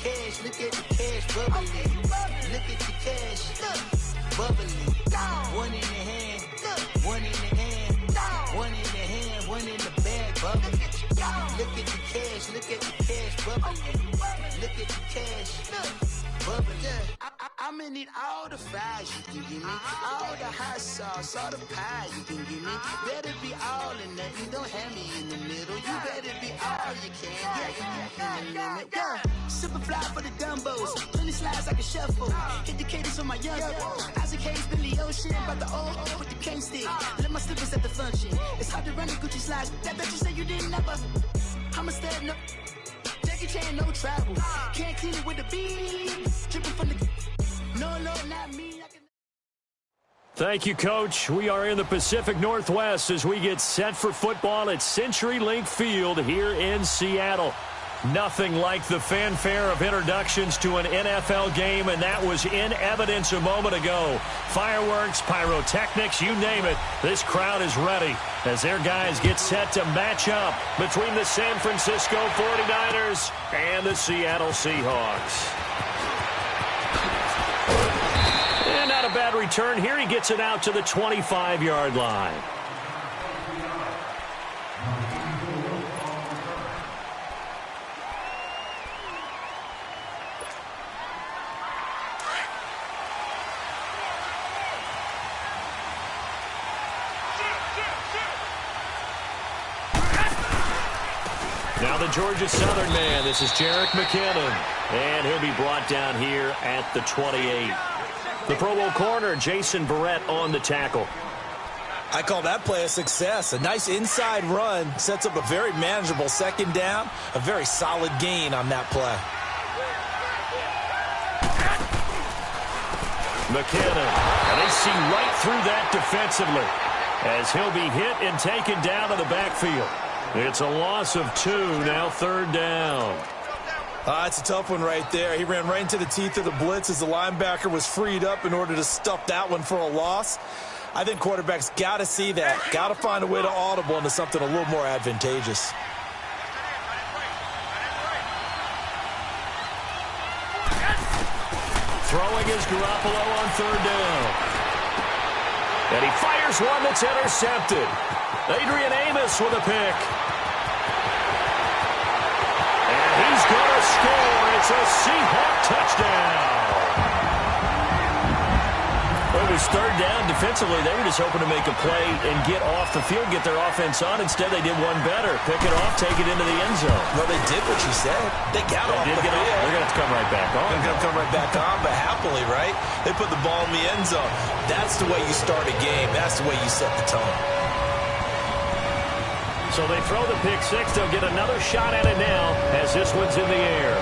cash, look at the cash bubbly. Look at the cash, bubbly. One in the hand, one in the hand, one in the hand, one in the bag, bubbly. Look at the cash, look at the cash bubbly. Look at the cash, bubbly. I'm gonna need all the fries you can give me, all the hot sauce, all the pie you can give me. Better be all or nothing, don't have me in the middle. You better be all you can, yeah. Super fly for the dumbos, 20 slides like a shuffle. Hit the cadence on my young Isaac Hayes, Billy Ocean, about the old with the cane stick. Let my slippers at the function. It's hard to run the Gucci slides, that bet you say you didn't never. I'm a stud, no Jackie Chan, no travel. Can't clean it with the beat. Dripping from the no, Lord, not me. Thank you, Coach. We are in the Pacific Northwest as we get set for football at CenturyLink Field here in Seattle. Nothing like the fanfare of introductions to an NFL game, and that was in evidence a moment ago. Fireworks, pyrotechnics, you name it. This crowd is ready as their guys get set to match up between the San Francisco 49ers and the Seattle Seahawks. And not a bad return here. He gets it out to the 25-yard line. Now the Georgia Southern man, this is Jerick McKinnon, and he'll be brought down here at the 28. The Pro Bowl corner, Jason Barrett, on the tackle. I call that play a success. A nice inside run sets up a very manageable second down, a very solid gain on that play. McKinnon, and they see right through that defensively as he'll be hit and taken down to the backfield. It's a loss of 2, now third down. It's a tough one right there. He ran right into the teeth of the blitz as the linebacker was freed up in order to stuff that one for a loss. I think quarterbacks got to see that, got to find a way to audible into something a little more advantageous. Throwing is Garoppolo on third down. And he fires one that's intercepted. Adrian Amos with a pick. And he's going to score. It's a Seahawk touchdown. Well, it was third down defensively. They were just hoping to make a play and get off the field, get their offense on. Instead, they did one better. Pick it off, take it into the end zone. Well, they did what you said. They got off the field. They're going to come right back on. They're going to come right back on, but happily, right? They put the ball in the end zone. That's the way you start a game. That's the way you set the tone. So they throw the pick six. They'll get another shot at it now as this one's in the air.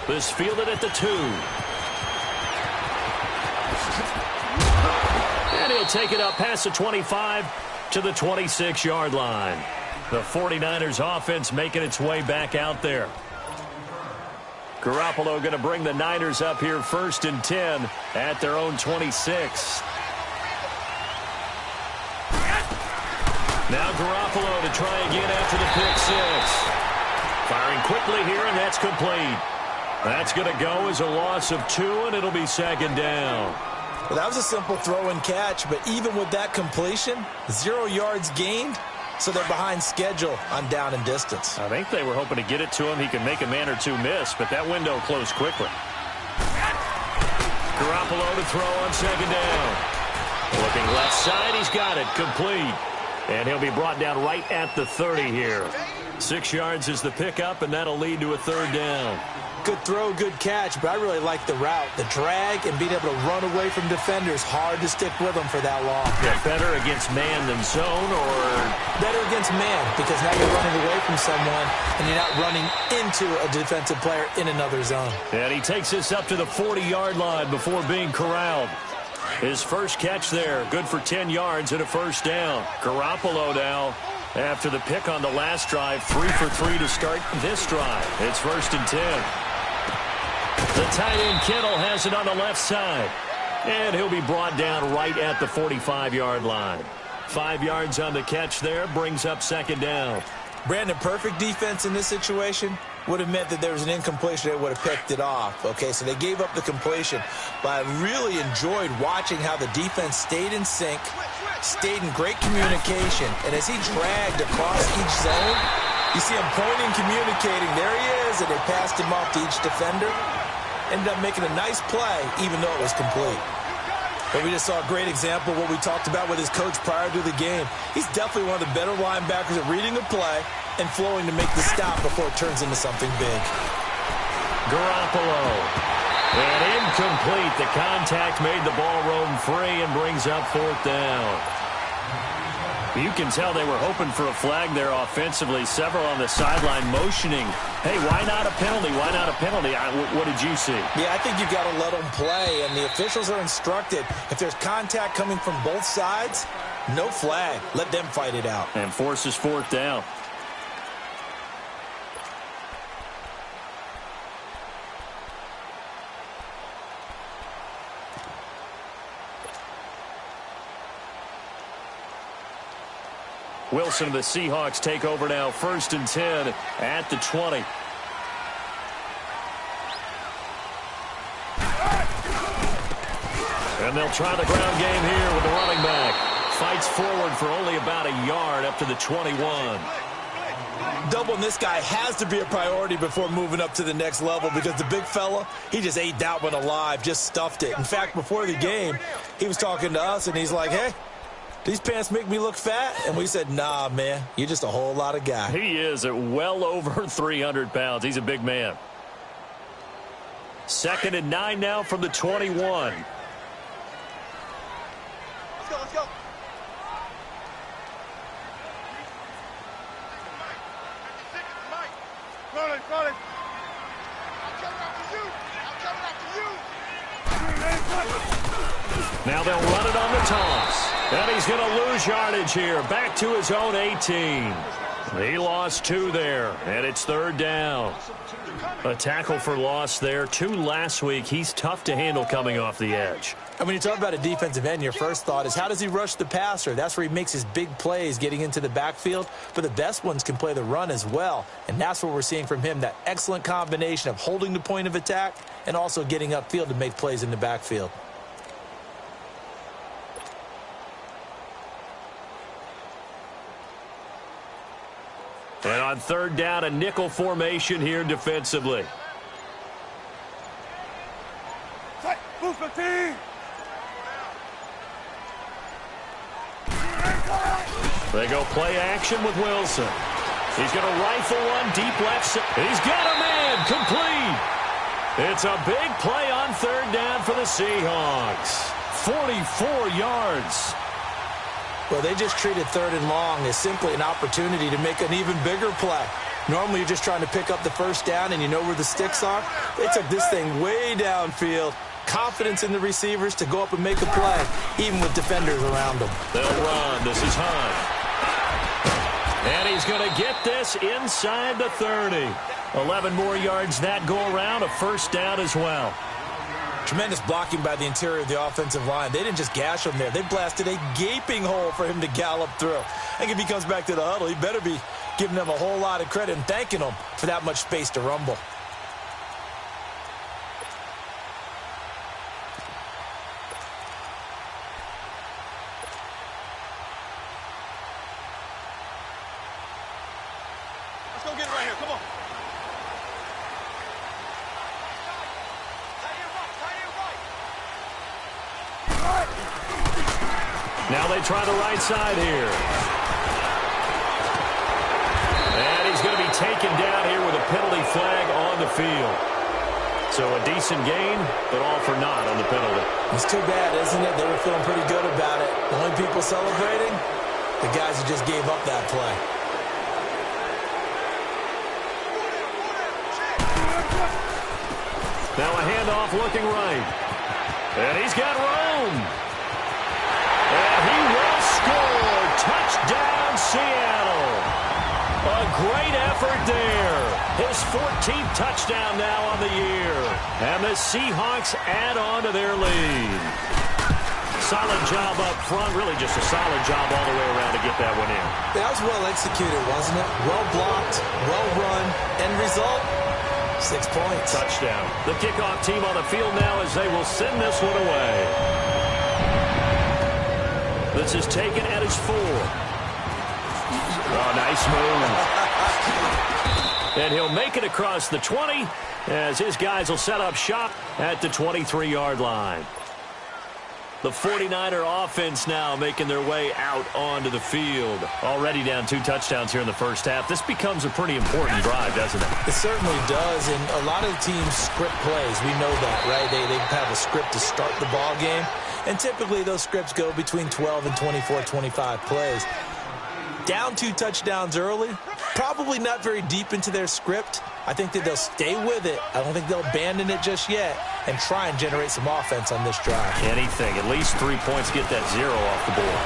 This fielded at the 2. And he'll take it up past the 25 to the 26-yard line. The 49ers offense making its way back out there. Garoppolo going to bring the Niners up here 1st and 10 at their own 26. Now Garoppolo to try again after the pick six. Firing quickly here, and that's complete. That's going to go as a loss of 2, and it'll be second down. Well, that was a simple throw and catch, but even with that completion, 0 yards gained, so they're behind schedule on down and distance. I think they were hoping to get it to him. He can make a man or two miss, but that window closed quickly. Garoppolo to throw on second down. Looking left side, he's got it, complete. And he'll be brought down right at the 30 here. 6 yards is the pickup, and that'll lead to a third down. Good throw, good catch, but I really like the route. The drag and being able to run away from defenders. Hard to stick with them for that long. Yeah, better against man than zone, or? Better against man, because now you're running away from someone, and you're not running into a defensive player in another zone. And he takes this up to the 40-yard line before being corralled. His first catch there, good for 10 yards and a first down. Garoppolo now, after the pick on the last drive, 3 for 3 to start this drive. It's 1st and 10. The tight end Kittle has it on the left side. And he'll be brought down right at the 45-yard line. 5 yards on the catch there, brings up second down. Brandon, perfect defense in this situation. would have meant that there was an incompletion. They would have picked it off. Okay, so they gave up the completion. But I really enjoyed watching how the defense stayed in sync, stayed in great communication. And as he dragged across each zone, you see him pointing, communicating. There he is, and they passed him off to each defender. Ended up making a nice play, even though it was complete. But we just saw a great example of what we talked about with his coach prior to the game. He's definitely one of the better linebackers at reading a play and flowing to make the stop before it turns into something big. Garoppolo. And incomplete. The contact made the ball roam free and brings up 4th down. You can tell they were hoping for a flag there offensively. Several on the sideline motioning, hey, why not a penalty? Why not a penalty? What did you see? Yeah, I think you've got to let them play, and the officials are instructed. If there's contact coming from both sides, no flag. Let them fight it out. And forces 4th down. Wilson and the Seahawks take over now, 1st and 10 at the 20. And they'll try the ground game here with the running back. Fights forward for only about a yard up to the 21. Doubling this guy has to be a priority before moving up to the next level because the big fella, he just ate that one alive, just stuffed it. In fact, before the game, he was talking to us, and he's like, hey, these pants make me look fat? And we said, nah, man, you're just a whole lot of guy. He is at well over 300 pounds. He's a big man. 2nd and 9 now from the 21. Let's go, let's go. Run it. I'm coming after you. Now they'll run it on the toss. And he's going to lose yardage here. Back to his own 18. He lost 2 there, and it's 3rd down. A tackle for loss there. 2 last week. He's tough to handle coming off the edge. And when you talk about a defensive end, your first thought is how does he rush the passer? That's where he makes his big plays getting into the backfield. But the best ones can play the run as well. And that's what we're seeing from him, that excellent combination of holding the point of attack and also getting upfield to make plays in the backfield. And on 3rd down, a nickel formation here defensively. Move 15. They go play action with Wilson. He's going to rifle one deep left side. He's got a man complete. It's a big play on 3rd down for the Seahawks. 44 yards. Well, they just treated 3rd and long as simply an opportunity to make an even bigger play. Normally, you're just trying to pick up the 1st down and you know where the sticks are. They took this thing way downfield. Confidence in the receivers to go up and make a play, even with defenders around them. They'll run. This is Hunt. And he's going to get this inside the 30. 11 more yards that go around, a 1st down as well. Tremendous blocking by the interior of the offensive line. They didn't just gash him there. They blasted a gaping hole for him to gallop through. I think if he comes back to the huddle, he better be giving them a whole lot of credit and thanking them for that much space to rumble. Let's go get it right here. Come on. Now they try the right side here. And he's going to be taken down here with a penalty flag on the field. So a decent gain, but all for naught on the penalty. It's too bad, isn't it? They were feeling pretty good about it. The only people celebrating, the guys who just gave up that play. Now a handoff looking right. And he's got room. And he will score. Touchdown, Seattle. A great effort there. His 14th touchdown now on the year. And the Seahawks add on to their lead. Solid job up front. Really just a solid job all the way around to get that one in. That was well executed, wasn't it? Well blocked, well run. End result, 6 points. Touchdown. The kickoff team on the field now as they will send this one away. This is taken at his 4. Oh, nice move. And he'll make it across the 20 as his guys will set up shop at the 23-yard line. The 49er offense now making their way out onto the field. Already down 2 touchdowns here in the first half. This becomes a pretty important drive, doesn't it? It certainly does, and a lot of the teams script plays. We know that, right? They have a script to start the ball game, and typically those scripts go between 12 and 24, 25 plays. Down 2 touchdowns early, probably not very deep into their script. I think that they'll stay with it. I don't think they'll abandon it just yet and try and generate some offense on this drive. Anything. At least 3 points, get that 0 off the board.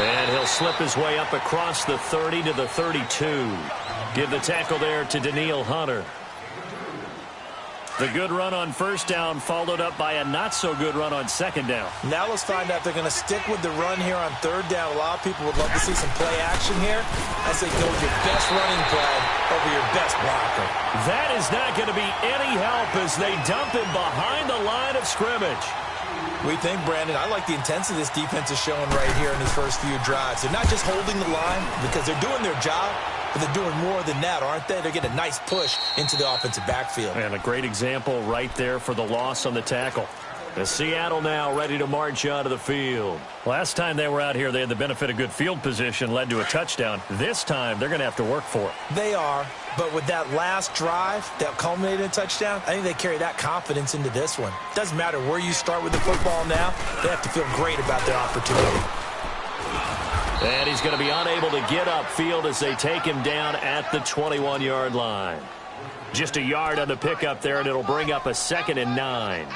And he'll slip his way up across the 30 to the 32. Give the tackle there to Daniil Hunter. The good run on first down followed up by a not-so-good run on second down. Now let's find out if they're going to stick with the run here on third down. A lot of people would love to see some play action here as they go with your best running play over your best blocker. That is not going to be any help as they dump him behind the line of scrimmage. We think, Brandon, I like the intensity this defense is showing right here in these first few drives. They're not just holding the line because they're doing their job, but they're doing more than that, aren't they? They're getting a nice push into the offensive backfield. And a great example right there for the loss on the tackle. The Seattle now ready to march onto the field. Last time they were out here, they had the benefit of good field position, led to a touchdown. This time, they're going to have to work for it. They are, but with that last drive that culminated in a touchdown, I think they carry that confidence into this one. Doesn't matter where you start with the football now, they have to feel great about their opportunity. And he's going to be unable to get upfield as they take him down at the 21-yard line. Just a yard on the pickup there, and it'll bring up a 2nd and 9.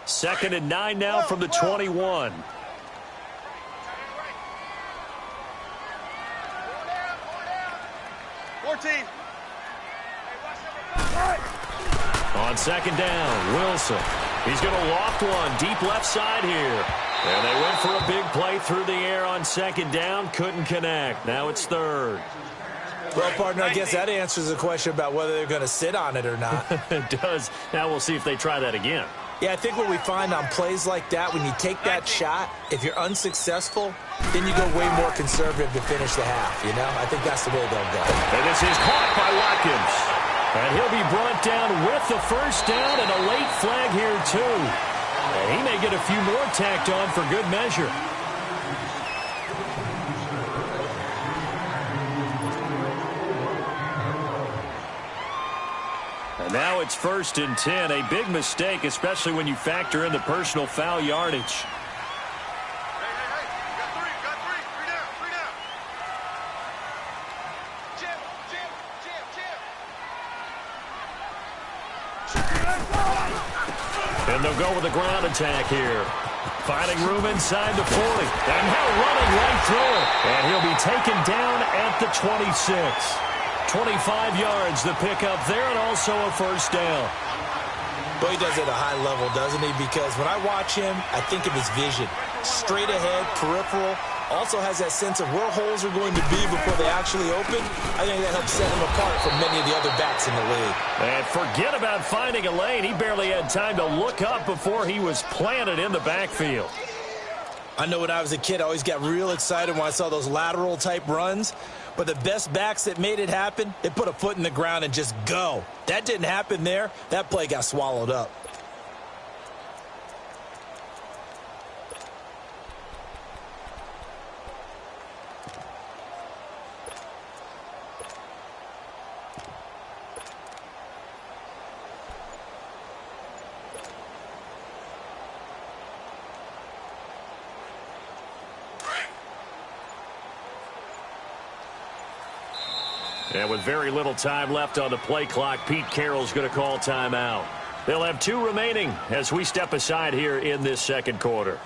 Second and 9 now from the 21. On second down, Wilson. He's going to loft one deep left side here. And they went for a big play through the air on second down. Couldn't connect. Now it's third. Well, partner, I guess that answers the question about whether they're going to sit on it or not. It does. Now we'll see if they try that again. Yeah, I think what we find on plays like that, when you take that shot, if you're unsuccessful, then you go way more conservative to finish the half, you know? I think that's the way they'll go. And this is caught by Watkins. And he'll be brought down with the first down and a late flag here, too. And he may get a few more tacked on for good measure. And now it's 1st and 10. A big mistake, especially when you factor in the personal foul yardage. And they'll go with a ground attack here. Finding room inside the 40. And now running right through it. And he'll be taken down at the 26. 25 yards the pickup there, and also a first down. But he does it at a high level, doesn't he? Because when I watch him, I think of his vision. Straight ahead, peripheral. Also has that sense of where holes are going to be before they actually open. I think that helps set him apart from many of the other backs in the league. And forget about finding a lane. He barely had time to look up before he was planted in the backfield. I know when I was a kid, I always got real excited when I saw those lateral-type runs. But the best backs that made it happen, they put a foot in the ground and just go. That didn't happen there. That play got swallowed up. And with very little time left on the play clock, Pete Carroll's going to call timeout. They'll have 2 remaining as we step aside here in this second quarter.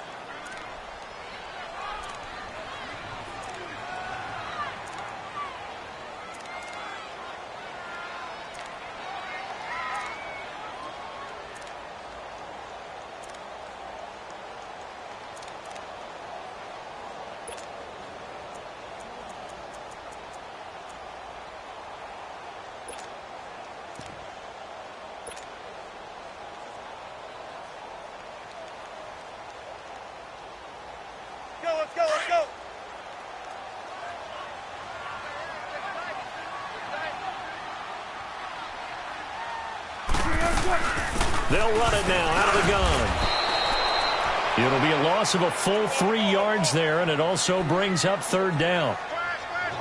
go. They'll run it now out of the gun. It'll be a loss of a full 3 yards there, and it also brings up third down.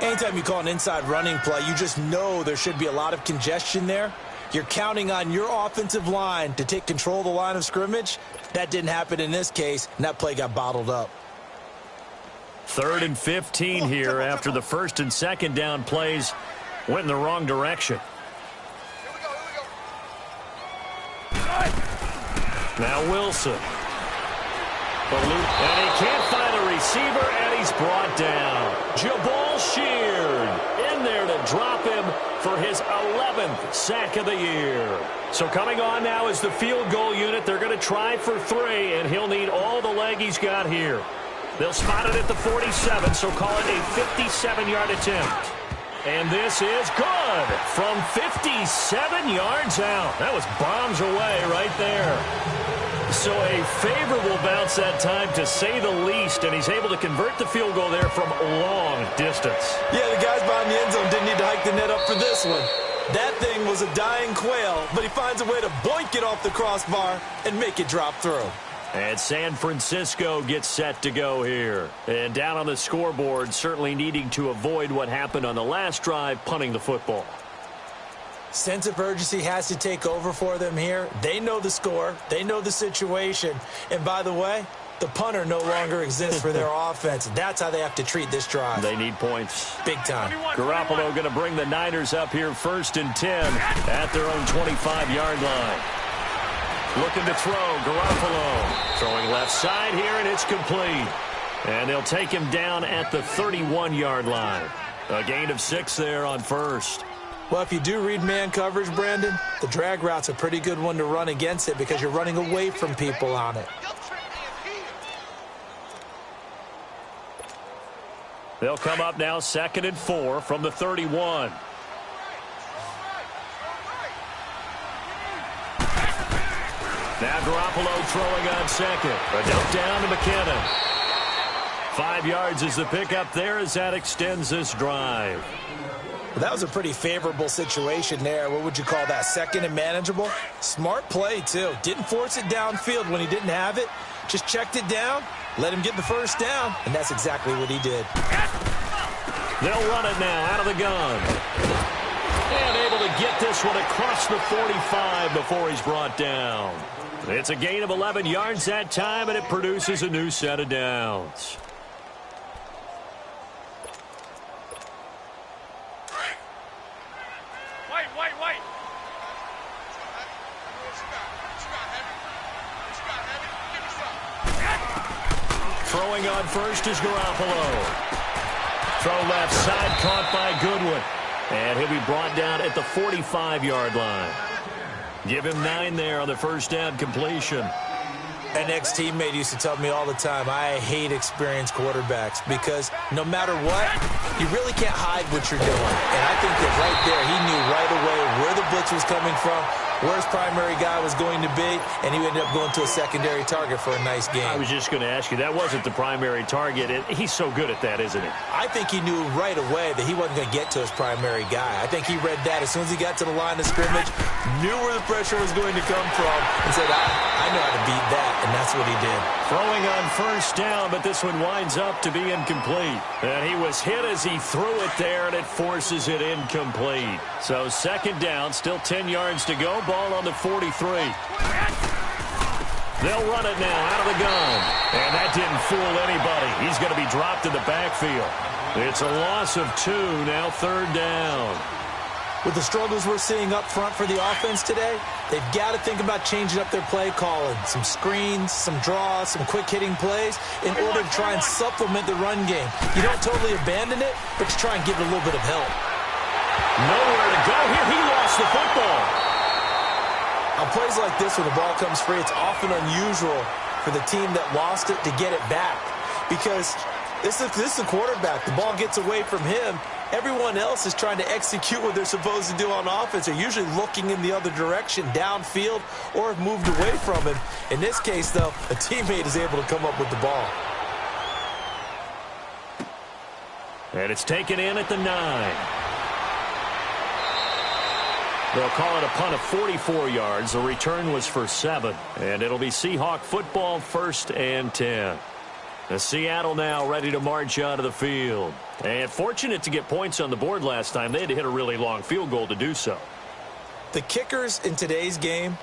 Anytime you call an inside running play, you just know there should be a lot of congestion there. You're counting on your offensive line to take control of the line of scrimmage. That didn't happen in this case, and that play got bottled up. 3rd and 15 here after the first and second down plays went in the wrong direction. Now Wilson. And he can't find a receiver, and he's brought down. Jabal Sheard in there to drop him for his 11th sack of the year. So coming on now is the field goal unit. They're going to try for 3, and he'll need all the leg he's got here. They'll spot it at the 47, so call it a 57-yard attempt. And this is good from 57 yards out. That was bombs away right there. So a favorable bounce that time, to say the least, and he's able to convert the field goal there from long distance. Yeah, the guys behind the end zone didn't need to hike the net up for this one. That thing was a dying quail, but he finds a way to boink it off the crossbar and make it drop through. And San Francisco gets set to go here. And down on the scoreboard, certainly needing to avoid what happened on the last drive, punting the football. Sense of urgency has to take over for them here. They know the score. They know the situation. And by the way, the punter no longer exists for their offense. That's how they have to treat this drive. They need points. Big time. Garoppolo going to bring the Niners up here 1st and 10 at their own 25-yard line. Looking to throw, Garoppolo. Throwing left side here, and it's complete. And they'll take him down at the 31-yard line. A gain of 6 there on first. Well, if you do read man coverage, Brandon, the drag route's a pretty good one to run against it because you're running away from people on it. They'll come up now 2nd and 4 from the 31. Now Garoppolo throwing on second. A dump down to McKinnon. 5 yards is the pickup there as that extends this drive. Well, that was a pretty favorable situation there. What would you call that? 2nd and manageable? Smart play, too. Didn't force it downfield when he didn't have it. Just checked it down, let him get the first down, and that's exactly what he did. They'll run it now out of the gun. And able to get this one across the 45 before he's brought down. It's a gain of 11 yards that time, and it produces a new set of downs. Wait. Throwing on first is Garoppolo. Throw left side, caught by Goodwin. And he'll be brought down at the 45-yard line. Give him 9 there on the first down completion. An ex-teammate used to tell me all the time, I hate experienced quarterbacks because no matter what, you really can't hide what you're doing. And I think that right there, he knew right away where the blitz was coming from, where his primary guy was going to be, and he ended up going to a secondary target for a nice game. I was just going to ask you, that wasn't the primary target. He's so good at that, isn't he? I think he knew right away that he wasn't going to get to his primary guy. I think he read that as soon as he got to the line of scrimmage, knew where the pressure was going to come from, and said, I know how to beat that, and that's what he did. Throwing on first down, but this one winds up to be incomplete. And he was hit as he threw it there, and it forces it incomplete. So 2nd down, still 10 yards to go. Ball on the 43. They'll run it now out of the gun. And that didn't fool anybody. He's going to be dropped in the backfield. It's a loss of 2, now 3rd down. With the struggles we're seeing up front for the offense today, they've got to think about changing up their play calling. Some screens, some draws, some quick-hitting plays in order to try and supplement the run game. You don't totally abandon it, but you try and give it a little bit of help. Nowhere to go here. He lost the football. On plays like this where the ball comes free, it's often unusual for the team that lost it to get it back because this is the quarterback. The ball gets away from him. Everyone else is trying to execute what they're supposed to do on offense. They're usually looking in the other direction, downfield, or have moved away from him. In this case, though, a teammate is able to come up with the ball. And it's taken in at the 9. They'll call it a punt of 44 yards. The return was for 7. And it'll be Seahawk football, 1st and 10. The Seattle now ready to march out of the field. And fortunate to get points on the board last time. They had to hit a really long field goal to do so. The kickers in today's game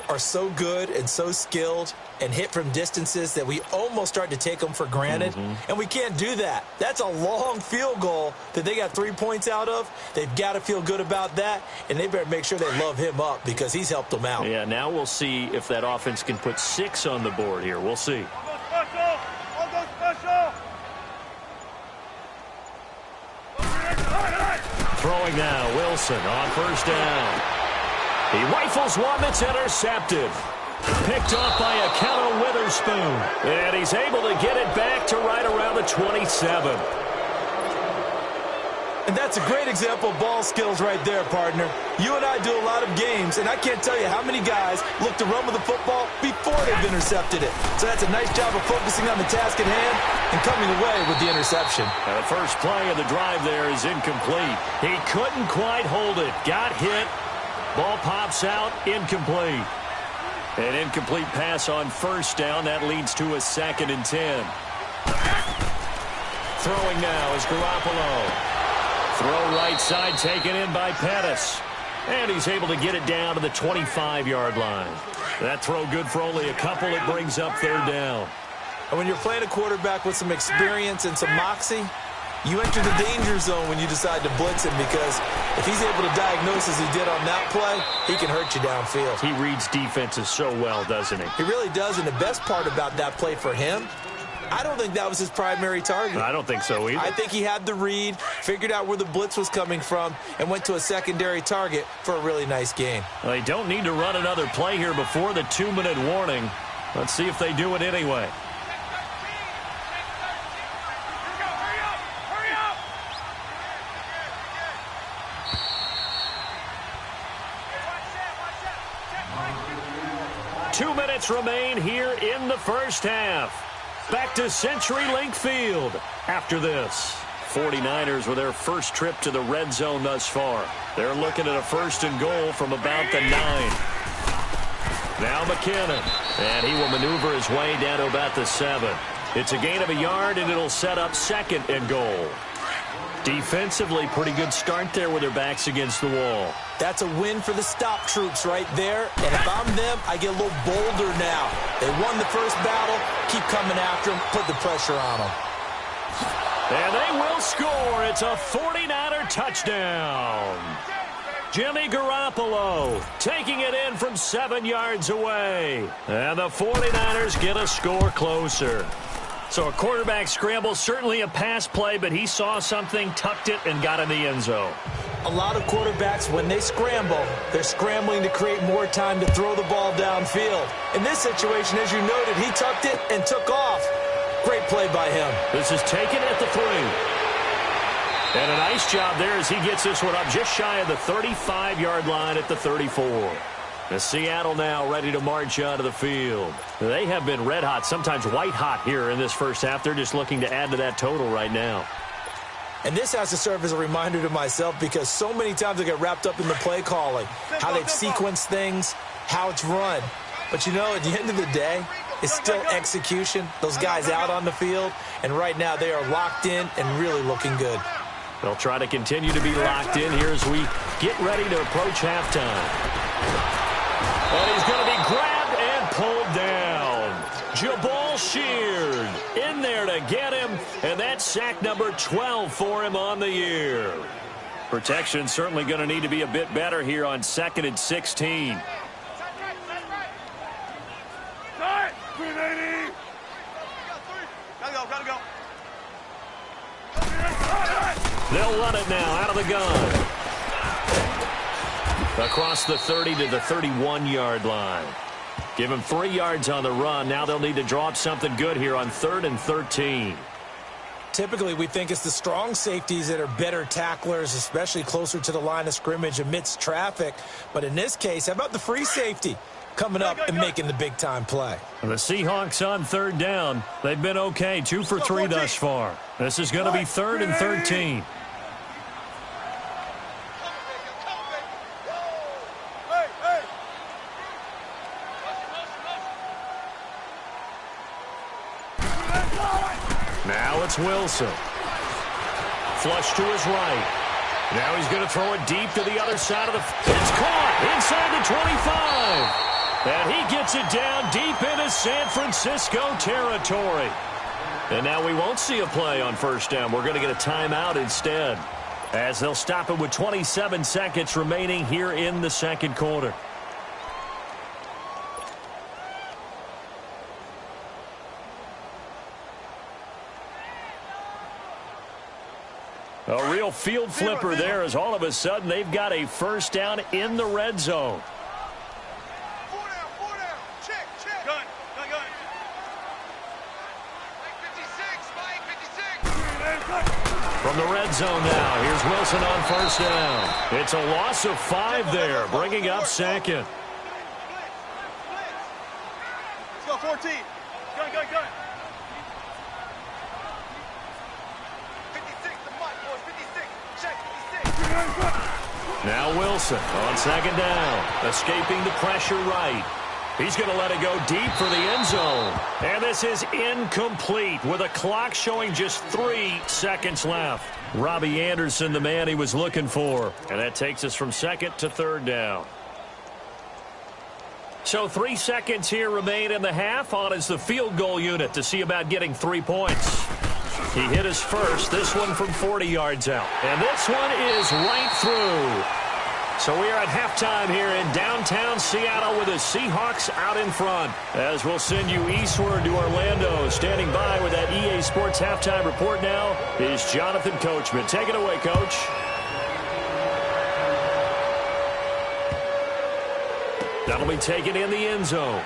are so good and so skilled and hit from distances that we almost start to take them for granted. And we can't do that. That's a long field goal that they got 3 points out of. They've got to feel good about that, and they better make sure they love him up because he's helped them out. Yeah, now we'll see if that offense can put 6 on the board here. We'll see. I'll go special. Throwing now, Wilson on 1st down. He rifles one that's intercepted. Picked off by Akello Witherspoon. And he's able to get it back to right around the 27. And that's a great example of ball skills right there, partner. You and I do a lot of games, and I can't tell you how many guys look to run with the football before they've intercepted it. So that's a nice job of focusing on the task at hand and coming away with the interception. Now the first play of the drive there is incomplete. He couldn't quite hold it. Got hit. Ball pops out, incomplete. An incomplete pass on 1st down. That leads to a 2nd and 10. Throwing now is Garoppolo. Throw right side taken in by Pettis. And he's able to get it down to the 25-yard line. That throw good for only a couple. It brings up 3rd down. And when you're playing a quarterback with some experience and some moxie, you enter the danger zone when you decide to blitz him because if he's able to diagnose as he did on that play, he can hurt you downfield. He reads defenses so well, doesn't he? He really does, and the best part about that play for him, I don't think that was his primary target. I don't think so either. I think he had the read, figured out where the blitz was coming from, and went to a secondary target for a really nice gain. Well, they don't need to run another play here before the 2-minute warning. Let's see if they do it anyway. Remain here in the 1st half. Back to CenturyLink Field after this. 49ers with their first trip to the red zone thus far. They're looking at a 1st and goal from about the 9. Now McKinnon. And he will maneuver his way down to about the 7. It's a gain of a yard, and it'll set up 2nd and goal. Defensively, pretty good start there with their backs against the wall. That's a win for the stop troops right there. And if I'm them, I get a little bolder now. They won the first battle. Keep coming after them. Put the pressure on them. And they will score. It's a 49er touchdown. Jimmy Garoppolo taking it in from 7 yards away. And the 49ers get a score closer. So a quarterback scramble, certainly a pass play, but he saw something, tucked it, and got in the end zone. A lot of quarterbacks, when they scramble, they're scrambling to create more time to throw the ball downfield. In this situation, as you noted, he tucked it and took off. Great play by him. This is taken at the 3. And a nice job there as he gets this one up just shy of the 35-yard line at the 34. The Seattle now ready to march out of the field. They have been red hot, sometimes white hot here in this first half. They're just looking to add to that total right now. And this has to serve as a reminder to myself because so many times I get wrapped up in the play calling, how they've sequenced things, how it's run. But, you know, at the end of the day, it's still execution. Those guys out on the field, and right now they are locked in and really looking good. They'll try to continue to be locked in here as we get ready to approach halftime. And he's going to be grabbed and pulled down. Jabal Sheard in there to get him, and that's sack number 12 for him on the year. Protection certainly going to need to be a bit better here on 2nd and 16. Gotta go. They'll run it now out of the gun. Across the 30 to the 31-yard line. Give him 3 yards on the run. Now they'll need to draw up something good here on 3rd and 13. Typically, we think it's the strong safeties that are better tacklers, especially closer to the line of scrimmage amidst traffic. But in this case, how about the free safety? coming up and making the big-time play. The Seahawks on third down. They've been okay, 2 for 3 thus far. This is going to be 3rd and 13. Now it's Wilson. Flush to his right. Now he's going to throw it deep to the other side of the... It's caught inside the 25. And he gets it down deep into San Francisco territory. And now we won't see a play on first down. We're going to get a timeout instead, as they'll stop it with 27 seconds remaining here in the second quarter. A real field flipper there, as all of a sudden they've got a first down in the red zone. 4 down. Check. Gun. Mike 56. From the red zone now, here's Wilson on first down. It's a loss of 5 there, bringing up second. Let's go 14. Gun. 56, the mic, boys. 56. Check, 56. Now Wilson on second down, escaping the pressure right. He's going to let it go deep for the end zone. And this is incomplete with a clock showing just 3 seconds left. Robbie Anderson, the man he was looking for. And that takes us from second to third down. So 3 seconds here remain in the half. On is the field goal unit to see about getting 3 points. He hit his first, this one from 40 yards out. And this one is right through. So we are at halftime here in downtown Seattle with the Seahawks out in front. As we'll send you eastward to Orlando. Standing by with that EA Sports halftime report now is Jonathan Coachman. Take it away, Coach. That'll be taken in the end zone.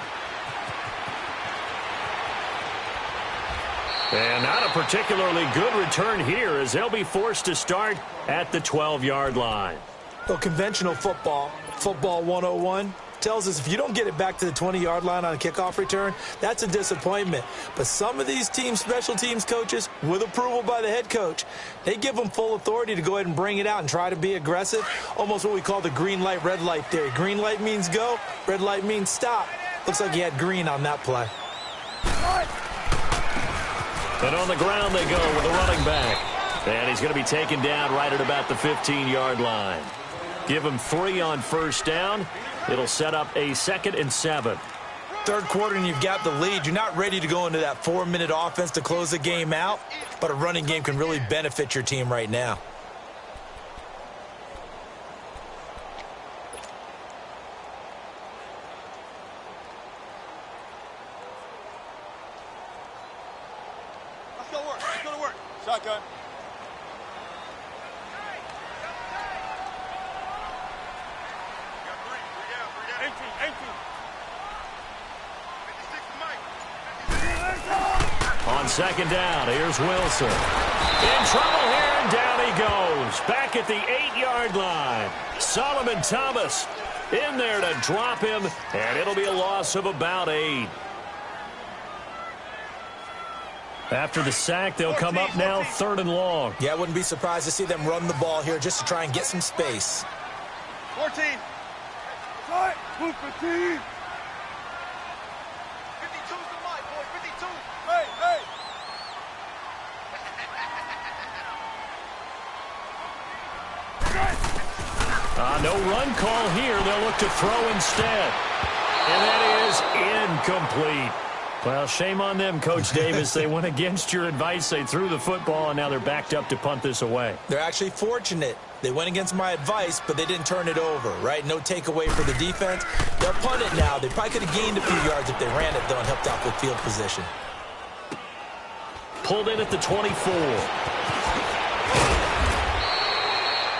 And not a particularly good return here, as they'll be forced to start at the 12-yard line. Well, conventional football 101, tells us if you don't get it back to the 20-yard line on a kickoff return, that's a disappointment. But some of these teams, special teams coaches, with approval by the head coach, they give them full authority to go ahead and bring it out and try to be aggressive. Almost what we call the green light, red light theory. Green light means go, red light means stop. Looks like he had green on that play. And on the ground they go with the running back. And he's going to be taken down right at about the 15-yard line. Give him 3 on first down. It'll set up a 2nd and 7. Third quarter and you've got the lead. You're not ready to go into that 4-minute offense to close the game out, but a running game can really benefit your team right now. Let's go to work. Shotgun. On second down, here's Wilson. In trouble here, and down he goes. Back at the 8-yard line. Solomon Thomas in there to drop him, and it'll be a loss of about 8. After the sack, they'll come up now 3rd and long. Yeah, I wouldn't be surprised to see them run the ball here just to try and get some space. 14. Move 15. 52's the mic, boy. 52. Hey. No run call here. They'll look to throw instead. And that is incomplete. Well, shame on them, Coach Davis. They went against your advice. They threw the football, and now they're backed up to punt this away. They're actually fortunate. They went against my advice, but they didn't turn it over, right? No takeaway for the defense. They'll punt it now. They probably could have gained a few yards if they ran it, though, and helped out with field position. Pulled in at the 24.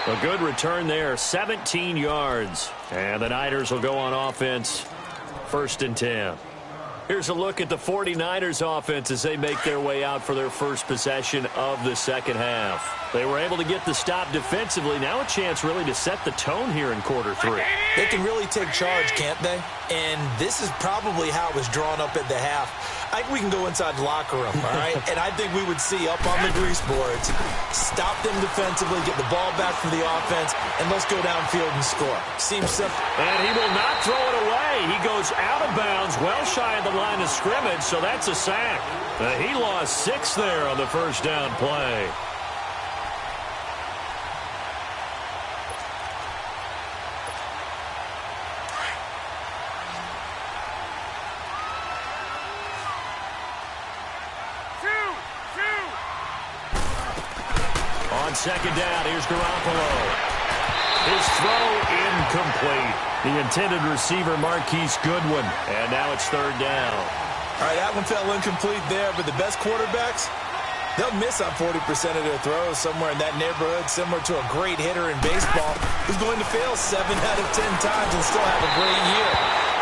A good return there, 17 yards. And the Niners will go on offense, 1st and 10. Here's a look at the 49ers offense as they make their way out for their first possession of the second half. They were able to get the stop defensively. Now a chance really to set the tone here in quarter 3. They can really take charge, can't they? And this is probably how it was drawn up at the half. I think we can go inside the locker room, all right? And I think we would see up on the grease boards, stop them defensively, get the ball back from the offense, and let's go downfield and score. Seems simple. And he will not throw it away. He goes out of bounds, well shy of the line of scrimmage, so that's a sack. He lost 6 there on the first down play. On second down, here's Garoppolo. His throw incomplete. The intended receiver, Marquise Goodwin. And now it's third down. All right, that one fell incomplete there, but the best quarterbacks, they'll miss on 40% of their throws somewhere in that neighborhood, similar to a great hitter in baseball who's going to fail 7 out of 10 times and still have a great year.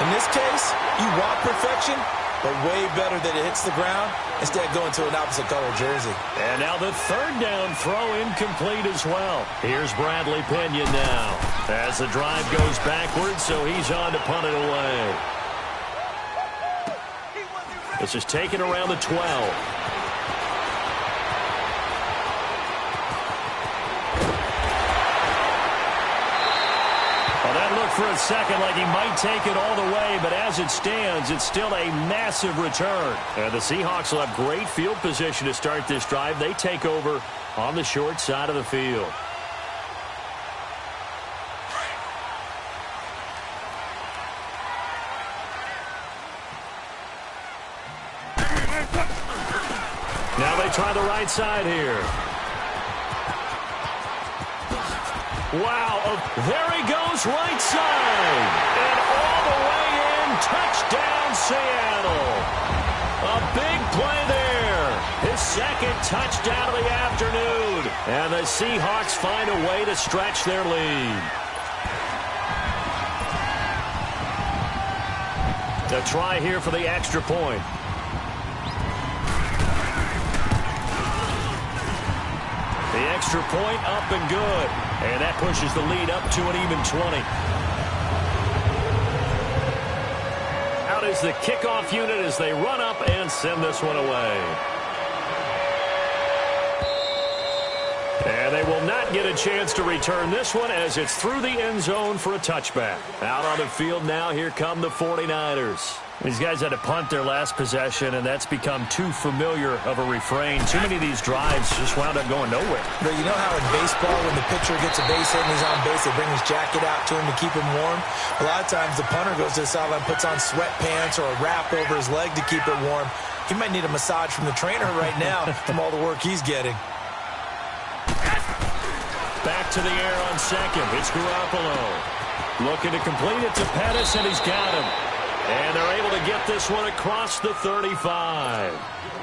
In this case, you want perfection, but way better that it hits the ground instead of going to an opposite color jersey. And now the third down throw incomplete as well. Here's Bradley Pena now as the drive goes backwards, so he's on to punt it away. This is taken around the 12. For a second like he might take it all the way, but as it stands, it's still a massive return. And the Seahawks will have great field position to start this drive. They take over on the short side of the field. Now they try the right side here. Wow, there he goes, right side. And all the way in, touchdown Seattle. A big play there. His second touchdown of the afternoon. And the Seahawks find a way to stretch their lead. A try here for the extra point. The extra point up and good. And that pushes the lead up to an even 20. Out is the kickoff unit as they run up and send this one away. And they will not get a chance to return this one as it's through the end zone for a touchback. Out on the field now, here come the 49ers. These guys had to punt their last possession, and that's become too familiar of a refrain. Too many of these drives just wound up going nowhere. But you know how in baseball, when the pitcher gets a base hit and he's on base, they bring his jacket out to him to keep him warm? A lot of times the punter goes to the sideline, puts on sweatpants or a wrap over his leg to keep it warm. He might need a massage from the trainer right now from all the work he's getting. Back to the air on second. It's Garoppolo. Looking to complete it to Pettis, and he's got him. And they're able to get this one across the 35.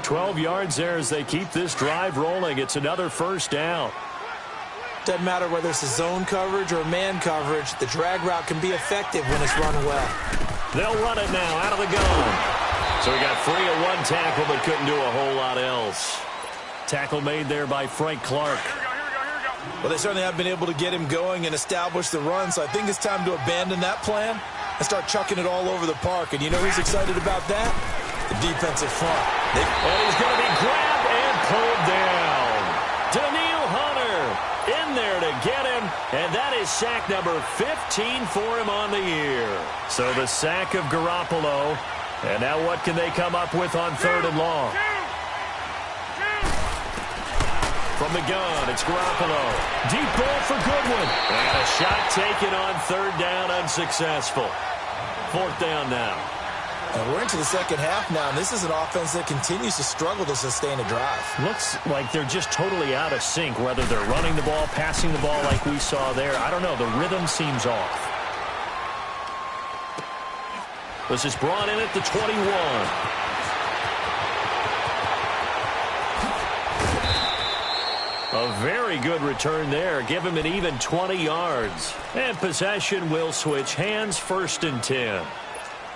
12 yards there as they keep this drive rolling. It's another first down. Doesn't matter whether it's a zone coverage or man coverage. The drag route can be effective when it's run well. They'll run it now out of the gun. So he got free of one tackle but couldn't do a whole lot else. Tackle made there by Frank Clark. Well, they certainly have been able to get him going and establish the run, so I think it's time to abandon that plan and start chucking it all over the park. And you know who's excited about that? The defensive front. And he's going to be grabbed and pulled down. Daniil Hunter in there to get him, and that is sack number 15 for him on the year. So the sack of Garoppolo, and now what can they come up with on third and long? From the gun, it's Garoppolo. Deep ball for Goodwin. And a shot taken on third down, unsuccessful. Fourth down now. And we're into the second half now, and this is an offense that continues to struggle to sustain a drive. Looks like they're just totally out of sync, whether they're running the ball, passing the ball like we saw there. I don't know. The rhythm seems off. This is brought in at the 21. A very good return there. Give him an even 20 yards. And possession will switch hands, 1st and 10.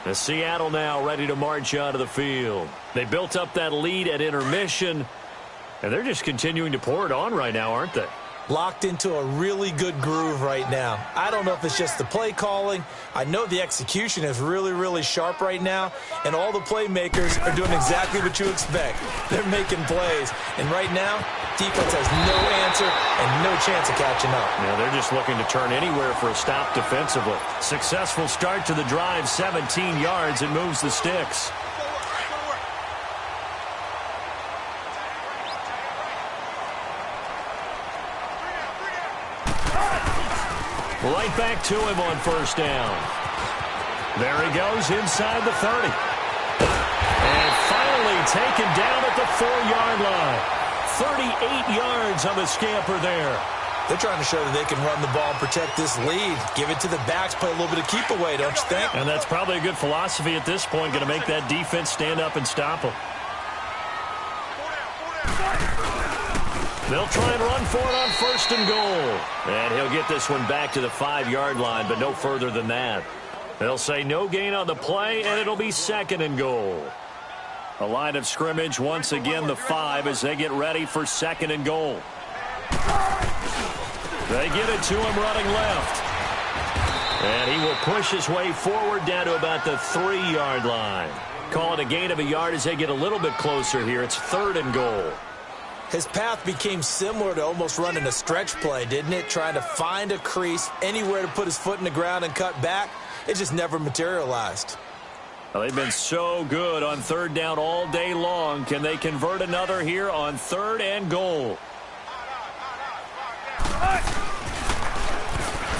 The Seattle now ready to march out of the field. They built up that lead at intermission. And they're just continuing to pour it on right now, aren't they? Locked into a really good groove right now. I don't know if it's just the play calling. I know the execution is really, really sharp right now, and all the playmakers are doing exactly what you expect. They're making plays, and right now, defense has no answer and no chance of catching up. Yeah, they're just looking to turn anywhere for a stop defensively. Successful start to the drive, 17 yards, and moves the sticks. Right back to him on first down. There he goes inside the 30. And finally taken down at the 4-yard line. 38 yards on the scamper there. They're trying to show that they can run the ball and protect this lead. Give it to the backs, play a little bit of keep away, don't you think? And that's probably a good philosophy at this point, going to make that defense stand up and stop them. They'll try and run for it on first and goal. And he'll get this one back to the 5-yard line, but no further than that. They'll say no gain on the play, and it'll be second and goal. A line of scrimmage, once again the 5 as they get ready for second and goal. They get it to him running left. And he will push his way forward down to about the 3-yard line. Call it a gain of a yard as they get a little bit closer here. It's third and goal. His path became similar to almost running a stretch play, didn't it? Trying to find a crease, anywhere to put his foot in the ground and cut back. It just never materialized. Well, they've been so good on third down all day long. Can they convert another here on third and goal?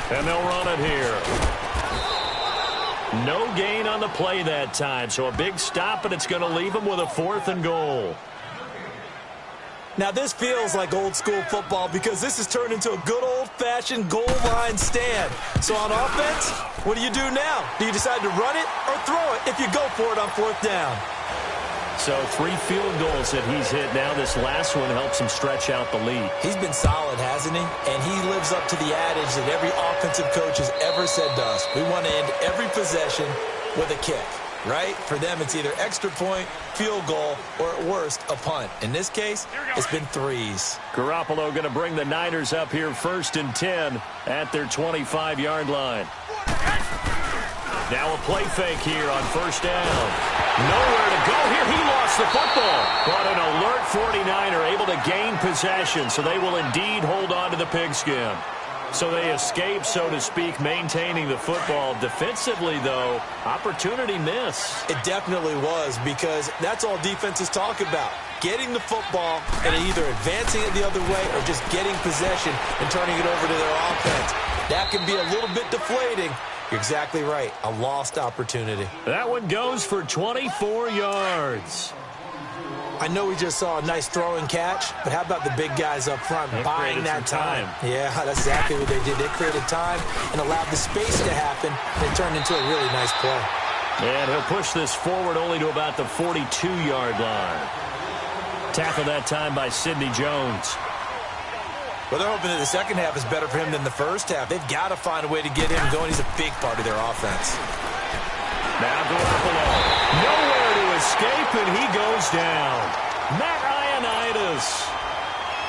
And they'll run it here. No gain on the play that time, so a big stop, and it's going to leave them with a 4th and goal. Now, this feels like old-school football because this has turned into a good old-fashioned goal line stand. So on offense, what do you do now? Do you decide to run it or throw it if you go for it on 4th down? So 3 field goals that he's hit now. This last one helps him stretch out the lead. He's been solid, hasn't he? And he lives up to the adage that every offensive coach has ever said to us. We want to end every possession with a kick. Right? For them, it's either extra point, field goal, or at worst, a punt. In this case, it's been 3s. Garoppolo going to bring the Niners up here 1st and 10 at their 25-yard line. Now a play fake here on first down. Nowhere to go here. He lost the football. But an alert 49er able to gain possession, so they will indeed hold on to the pigskin. So they escape, so to speak, maintaining the football. Defensively, though, opportunity miss. It definitely was, because that's all defenses talk about. Getting the football and either advancing it the other way or just getting possession and turning it over to their offense. That can be a little bit deflating. You're exactly right. A lost opportunity. That one goes for 24 yards. I know we just saw a nice throwing catch, but how about the big guys up front buying that time? Yeah, that's exactly what they did. They created time and allowed the space to happen, and it turned into a really nice play. And he'll push this forward only to about the 42-yard line. Tackled that time by Sidney Jones. Well, they're hoping that the second half is better for him than the first half. They've got to find a way to get him going. He's a big part of their offense. Now Garoppolo. Nowhere to escape, and he goes down. Matt Ioannidis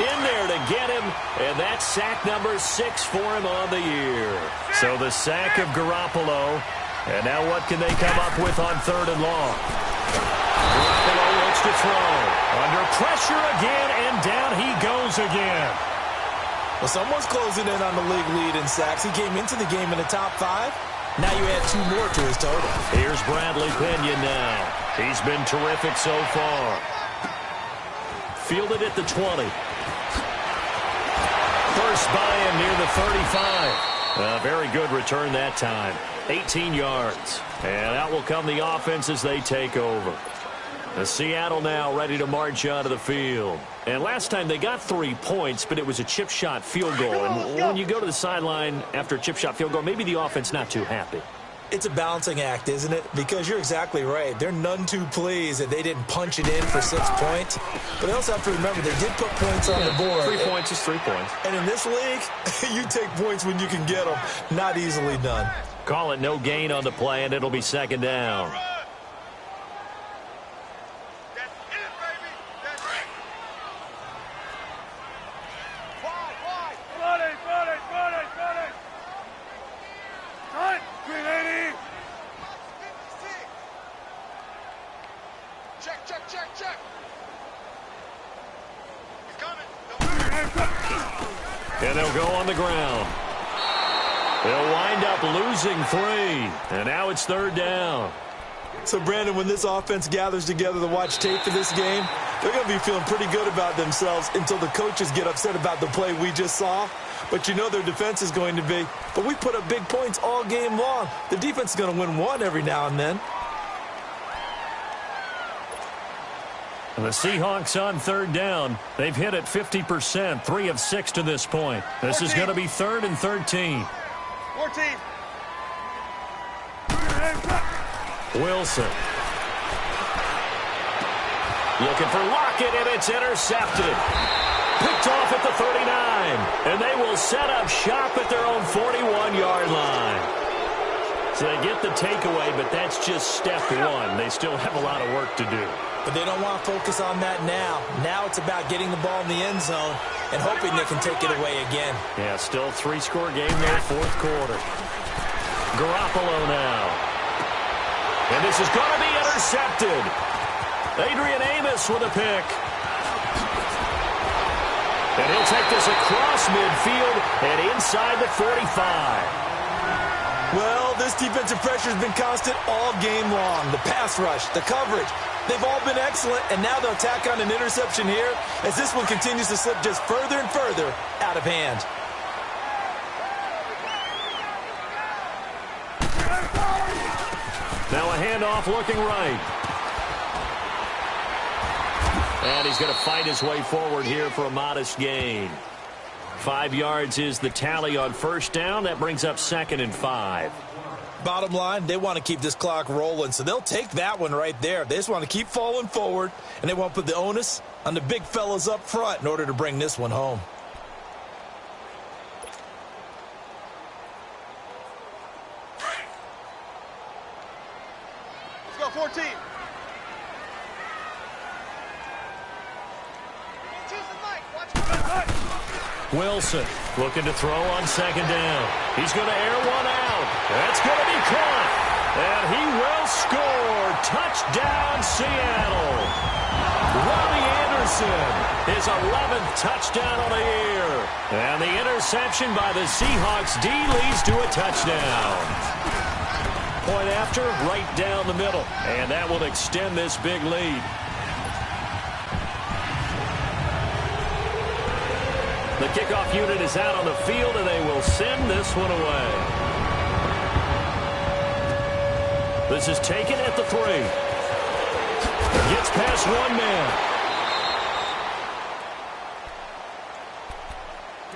in there to get him, and that's sack number 6 for him on the year. So the sack of Garoppolo, and now what can they come up with on third and long? Garoppolo looks to throw. Under pressure again, and down he goes again. Well, someone's closing in on the league lead in sacks. He came into the game in the top 5. Now you add 2 more to his total. Here's Bradley Pinion now. He's been terrific so far. Fielded at the 20. First by him near the 35. Very good return that time. 18 yards. And out will come the offense as they take over. The Seattle now ready to march out of the field. And last time they got 3 points, but it was a chip shot field goal. And when you go to the sideline after a chip shot field goal, maybe the offense not too happy. It's a balancing act, isn't it? Because you're exactly right. They're none too pleased that they didn't punch it in for 6 points. But they also have to remember they did put points on the board. 3 points is 3 points. And in this league, you take points when you can get them. Not easily done. Call it no gain on the play, and it'll be second down. And they'll go on the ground. They'll wind up losing 3. And now it's 3rd down. So, Brandon, when this offense gathers together to watch tape for this game, they're going to be feeling pretty good about themselves until the coaches get upset about the play we just saw. But you know their defense is going to be. But we put up big points all game long. The defense is going to win one every now and then. And the Seahawks on 3rd down. They've hit it 50%, 3 of 6 to this point. This is going to be 3rd and 13. 14. Wilson. Looking for Lockett, and it's intercepted. Picked off at the 39. And they will set up shop at their own 41-yard line. So they get the takeaway, but that's just step 1. They still have a lot of work to do. But they don't want to focus on that now. Now it's about getting the ball in the end zone and hoping they can take it away again. Yeah, still 3-score game there, 4th quarter. Garoppolo now. And this is going to be intercepted. Adrian Amos with a pick. And he'll take this across midfield and inside the 45. Well, this defensive pressure has been constant all game long. The pass rush, the coverage, they've all been excellent, and now they'll tack on an interception here as this one continues to slip just further and further out of hand. Now a handoff looking right. And he's going to fight his way forward here for a modest gain. 5 yards is the tally on 1st down. That brings up 2nd and 5. Bottom line, they want to keep this clock rolling, so they'll take that one right there. They just want to keep falling forward, and they want to put the onus on the big fellas up front in order to bring this one home. Let's go, 14. Wilson looking to throw on 2nd down. He's going to air one out. That's going to be caught. And he will score. Touchdown, Seattle. Robbie Anderson, his 11th touchdown on the year. And the interception by the Seahawks D leads to a touchdown. Point after, right down the middle. And that will extend this big lead. The kickoff unit is out on the field, and they will send this one away. This is taken at the 3. Gets past one man.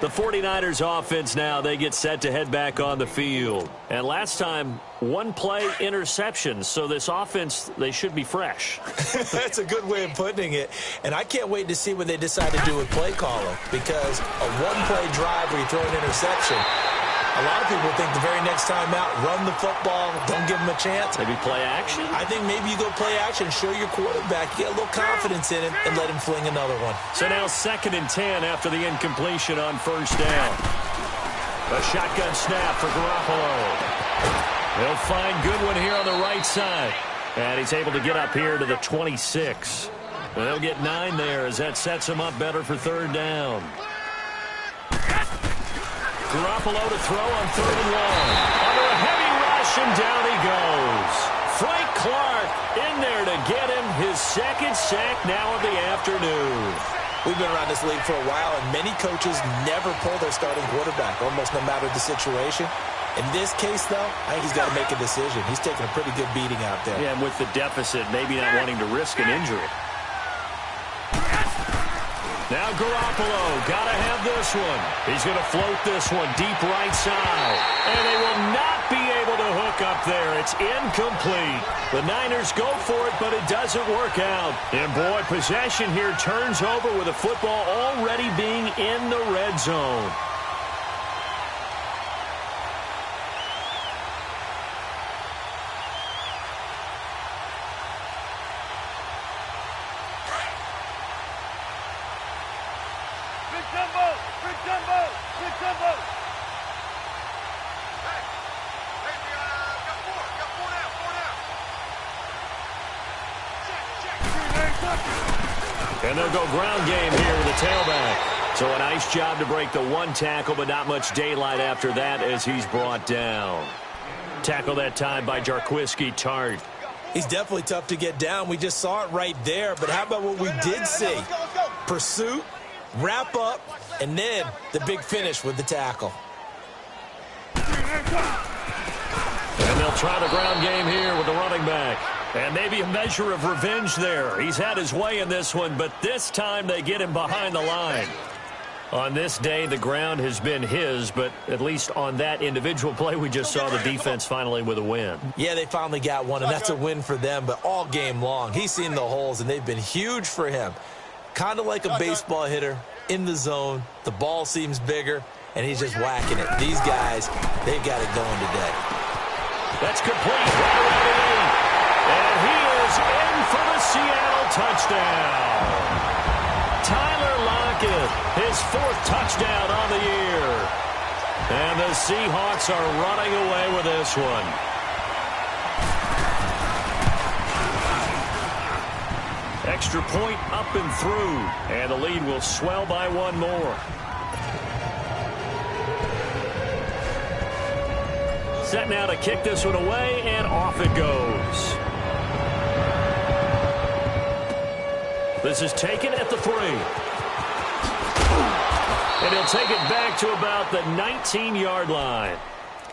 The 49ers offense now, they get set to head back on the field. And last time, 1-play interception. So this offense, they should be fresh. That's a good way of putting it. And I can't wait to see what they decide to do with play calling. Because a 1-play drive where you throw an interception, a lot of people think the very next time out, run the football, don't give them a chance. Maybe play action? I think maybe you go play action, show your quarterback, get a little confidence in him, and let him fling another one. So now 2nd and 10 after the incompletion on 1st down. A shotgun snap for Garoppolo. They'll find Goodwin here on the right side. And he's able to get up here to the 26. They'll get 9 there as that sets him up better for 3rd down. Garoppolo to throw on 3rd and 1. Under a heavy rush, and down he goes. Frank Clark in there to get him his 2nd sack now of the afternoon. We've been around this league for a while, and many coaches never pull their starting quarterback, almost no matter the situation. In this case, though, I think he's got to make a decision. He's taking a pretty good beating out there. Yeah, and with the deficit, maybe not wanting to risk an injury. Now Garoppolo, got to have this one. He's going to float this one deep right side. And they will not be able to hook up there. It's incomplete. The Niners go for it, but it doesn't work out. And boy, possession here turns over with the football already being in the red zone. And they'll go ground game here with the tailback. So a nice job to break the one tackle, but not much daylight after that as he's brought down. Tackle that time by Jarquiski Tart. He's definitely tough to get down. We just saw it right there. But how about what we did see? Pursuit, wrap up, and then the big finish with the tackle. And they'll try the ground game here with the running back. And maybe a measure of revenge there. He's had his way in this one, but this time they get him behind the line. On this day, the ground has been his, but at least on that individual play, we just saw the defense finally with a win. Yeah, they finally got one, and that's a win for them, but all game long, he's seen the holes, and they've been huge for him. Kind of like a baseball hitter in the zone. The ball seems bigger, and he's just whacking it. These guys, they've got it going today. That's complete. Right away. And he is in for the Seattle touchdown. Tyler Lockett, his 4th touchdown on the year. And the Seahawks are running away with this one. Extra point up and through. And the lead will swell by one more. Set now to kick this one away, and off it goes. This is taken at the 3. And he'll take it back to about the 19-yard line.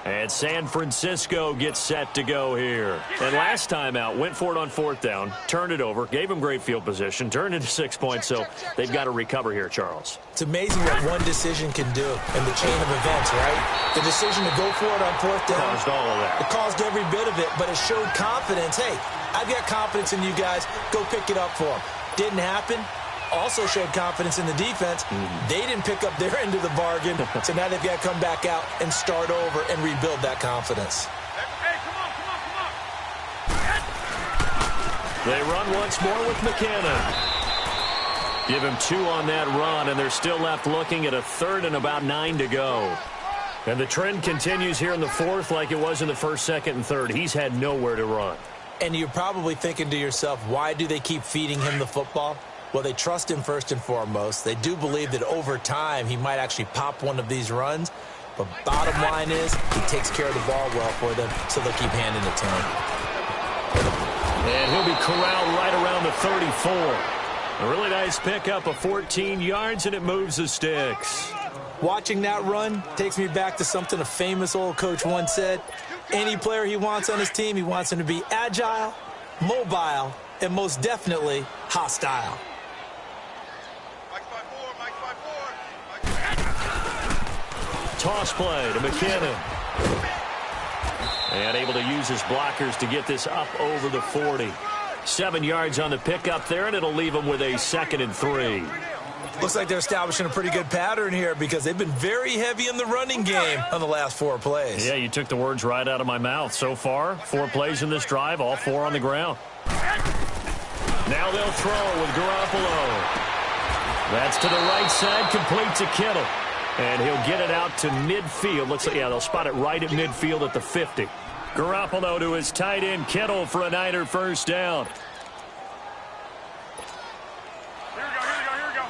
And San Francisco gets set to go here. And last time out, went for it on 4th down, turned it over, gave them great field position, turned into 6 points, so they've got to recover here, Charles. It's amazing what one decision can do in the chain of events, right? The decision to go for it on 4th down. Caused all of that. It caused every bit of it, but it showed confidence. Hey, I've got confidence in you guys. Go pick it up for them. Didn't happen. Also showed confidence in the defense. They didn't pick up their end of the bargain, so now they've got to come back out and start over and rebuild that confidence. Hey, come on. They run once more with McKinnon. Give him 2 on that run, and they're still left looking at a 3rd and about 9 to go. And the trend continues here in the 4th like it was in the 1st, 2nd, and 3rd. He's had nowhere to run. And you're probably thinking to yourself, why do they keep feeding him the football? Well, they trust him first and foremost. They do believe that over time he might actually pop one of these runs. But bottom line is he takes care of the ball well for them, so they'll keep handing it to him. And he'll be corralled right around the 34. A really nice pickup of 14 yards, and it moves the sticks. Watching that run takes me back to something a famous old coach once said. Any player he wants on his team, he wants him to be agile, mobile, and most definitely hostile. Toss play to McKinnon. And able to use his blockers to get this up over the 40. 7 yards on the pickup there, and it'll leave him with a 2nd and 3. Looks like they're establishing a pretty good pattern here because they've been very heavy in the running game on the last 4 plays. Yeah, you took the words right out of my mouth. So far, 4 plays in this drive, all 4 on the ground. Now they'll throw with Garoppolo. That's to the right side, complete to Kittle. And he'll get it out to midfield. Looks like, yeah, they'll spot it right at midfield at the 50. Garoppolo to his tight end, Kittle, for a Niner 1st down. Here we go.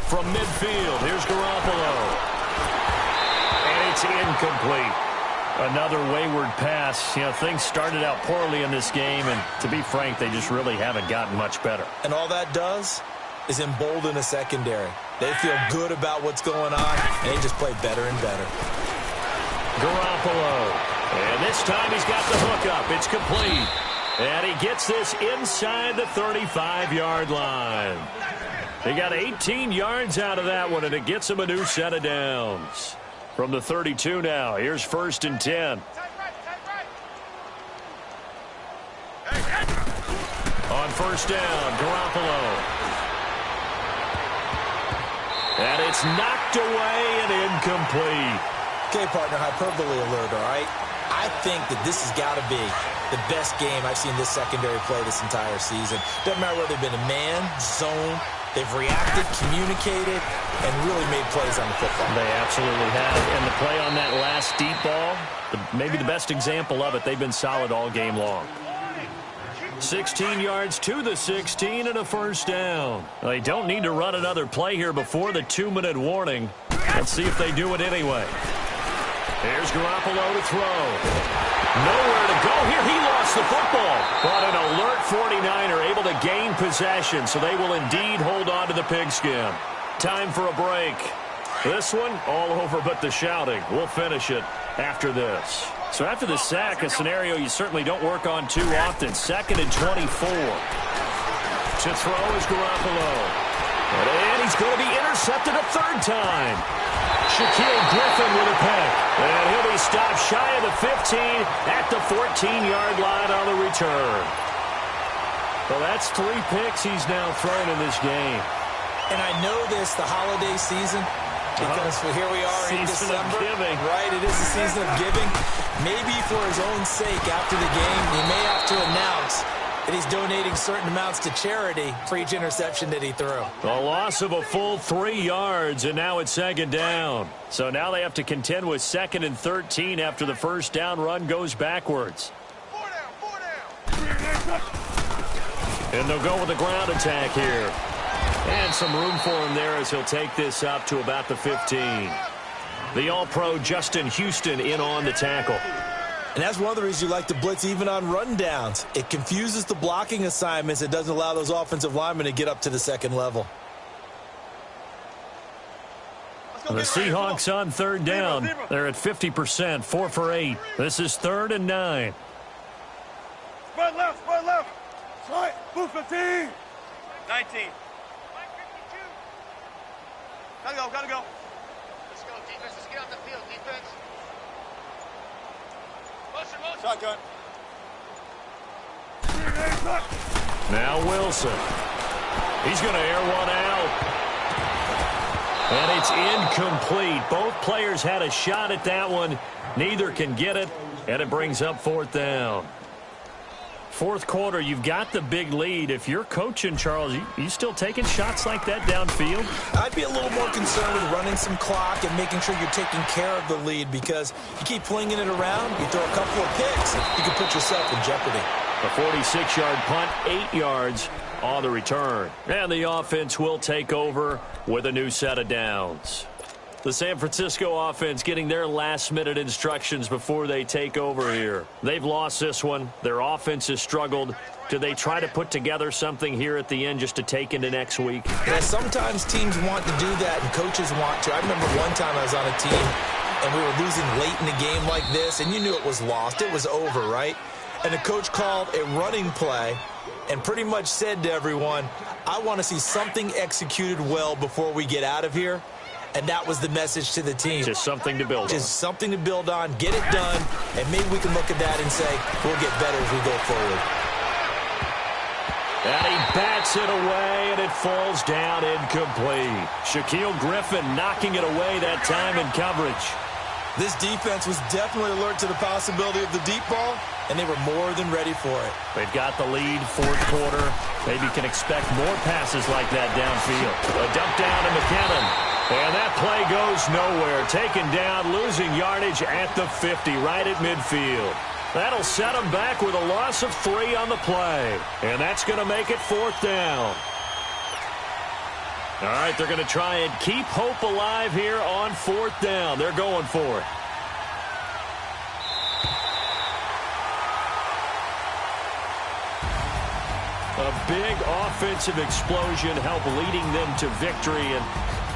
From midfield, here's Garoppolo. And it's incomplete. Another wayward pass. You know, things started out poorly in this game, and to be frank, they just really haven't gotten much better. And all that does is embolden a secondary. They feel good about what's going on, and they just play better and better. Garoppolo. And this time he's got the hook up. It's complete. And he gets this inside the 35-yard line. He got 18 yards out of that one, and it gets him a new set of downs. From the 32 now, here's 1st and 10. On 1st down, Garoppolo. And it's knocked away and incomplete. Okay, partner, hyperbole alert, all right? I think that this has got to be the best game I've seen this secondary play this entire season. Doesn't matter whether they've been a man, zone, they've reacted, communicated, and really made plays on the football. They absolutely have. And the play on that last deep ball, maybe the best example of it, they've been solid all game long. 16 yards to the 16 and a first down. They don't need to run another play here before the 2-minute warning. Let's see if they do it anyway. Here's Garoppolo to throw. Nowhere to go here. He lost the football. But an alert 49er able to gain possession, so they will indeed hold on to the pigskin. Time for a break. This one, all over but the shouting. We'll finish it after this. So after the sack, a scenario you certainly don't work on too often. 2nd and 24. To throw is Garoppolo. And he's going to be intercepted a third time. Shaquille Griffin with a pick. And he'll be stopped shy of the 15 at the 14-yard line on the return. Well, that's 3 picks he's now thrown in this game. And I know this, the holiday season, because here we are in December. Right, it is the season of giving. Maybe for his own sake after the game, he may have to announce that he's donating certain amounts to charity for each interception that he threw. A loss of a full 3 yards, and now it's 2nd down. So now they have to contend with 2nd and 13 after the first down run goes backwards. 4 down. And they'll go with the ground attack here. And some room for him there as he'll take this up to about the 15. The All-Pro Justin Houston in on the tackle. And that's one of the reasons you like to blitz even on rundowns. It confuses the blocking assignments. It doesn't allow those offensive linemen to get up to the second level. The Seahawks on 3rd down. They're at 50%, 4 for 8. This is 3rd and 9. Spread left, spread left. Slide, move 15. 19. Gotta go, gotta go. Let's go, defense. Let's get out the field, defense. Motion, motion. Shotgun. Now Wilson. He's going to air one out. And it's incomplete. Both players had a shot at that one. Neither can get it, and it brings up 4th down. 4th quarter, you've got the big lead. If you're coaching, Charles, you still taking shots like that downfield? I'd be a little more concerned with running some clock and making sure you're taking care of the lead, because you keep flinging it around, you throw a couple of picks, you can put yourself in jeopardy. A 46-yard punt, 8 yards on the return. And the offense will take over with a new set of downs. The San Francisco offense getting their last-minute instructions before they take over here. They've lost this one. Their offense has struggled. Do they try to put together something here at the end just to take into next week? Yeah, sometimes teams want to do that and coaches want to. I remember one time I was on a team and we were losing late in a game like this, and you knew it was lost. It was over, right? And the coach called a running play and pretty much said to everyone, I want to see something executed well before we get out of here. And that was the message to the team. Just something to build on. Just something to build on, get it done, and maybe we can look at that and say, we'll get better as we go forward. And he bats it away, and it falls down incomplete. Shaquille Griffin knocking it away that time in coverage. This defense was definitely alert to the possibility of the deep ball, and they were more than ready for it. They've got the lead, 4th quarter. Maybe can expect more passes like that downfield. A dump down to McKinnon. And that play goes nowhere. Taken down, losing yardage at the 50, right at midfield. That'll set them back with a loss of 3 on the play. And that's going to make it 4th down. All right, they're going to try and keep hope alive here on 4th down. They're going for it. A big offensive explosion helped leading them to victory. And